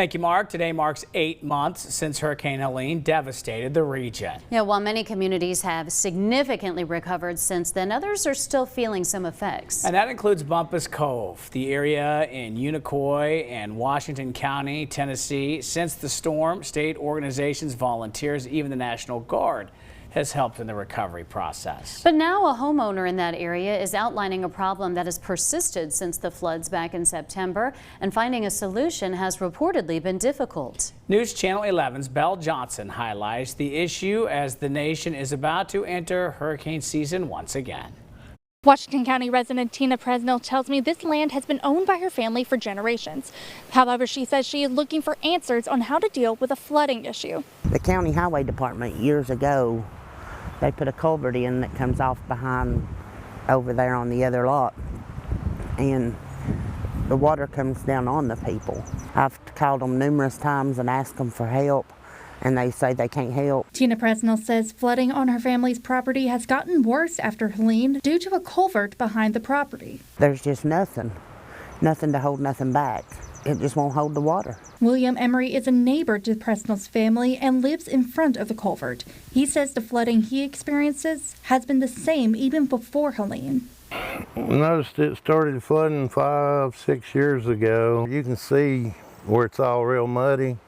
Thank you, Mark. Today marks 8 months since Hurricane Helene devastated the region. Yeah, while many communities have significantly recovered since then, others are still feeling some effects. And that includes Bumpus Cove, the area in Unicoi and Washington County, Tennessee. Since the storm, state organizations, volunteers, even the National Guard has helped in the recovery process. But now a homeowner in that area is outlining a problem that has persisted since the floods back in September, and finding a solution has reportedly been difficult. News Channel 11's Belle Johnson highlights the issue as the nation is about to enter hurricane season once again. Washington County resident Tina Presnell tells me this land has been owned by her family for generations. However, she says she is looking for answers on how to deal with a flooding issue. The county highway department years ago, they put a culvert in that comes off behind over there on the other lot, and the water comes down on the people. I've called them numerous times and asked them for help, and they say they can't help. Tina Presnell says flooding on her family's property has gotten worse after Helene due to a culvert behind the property. There's just nothing to hold nothing back. It just won't hold the water. William Emery is a neighbor to Presnell's family and lives in front of the culvert. He says the flooding he experiences has been the same even before Helene. I noticed it started flooding 5-6 years ago. You can see where it's all real muddy.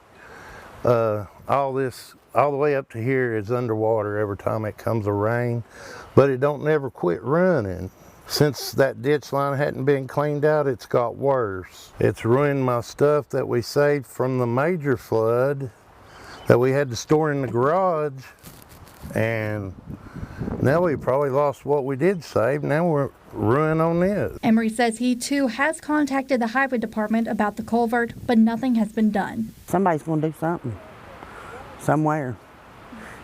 All the way up to here is underwater every time it comes a rain, but it don't never quit running. Since that ditch line hadn't been cleaned out, it's got worse. It's ruined my stuff that we saved from the major flood that we had to store in the garage, and now we probably lost what we did save. Now we're ruined on this. Emery says he too has contacted the highway department about the culvert, but nothing has been done. Somebody's going to do something somewhere.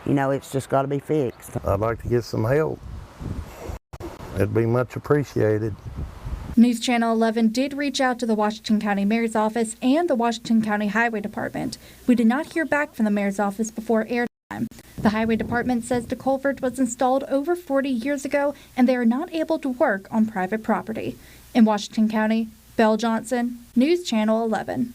You know, it's just got to be fixed. I'd like to get some help. It'd be much appreciated. News Channel 11 did reach out to the Washington County Mayor's Office and the Washington County Highway Department. We did not hear back from the Mayor's Office before airtime. The Highway Department says the culvert was installed over 40 years ago and they are not able to work on private property. In Washington County, Belle Johnson, News Channel 11.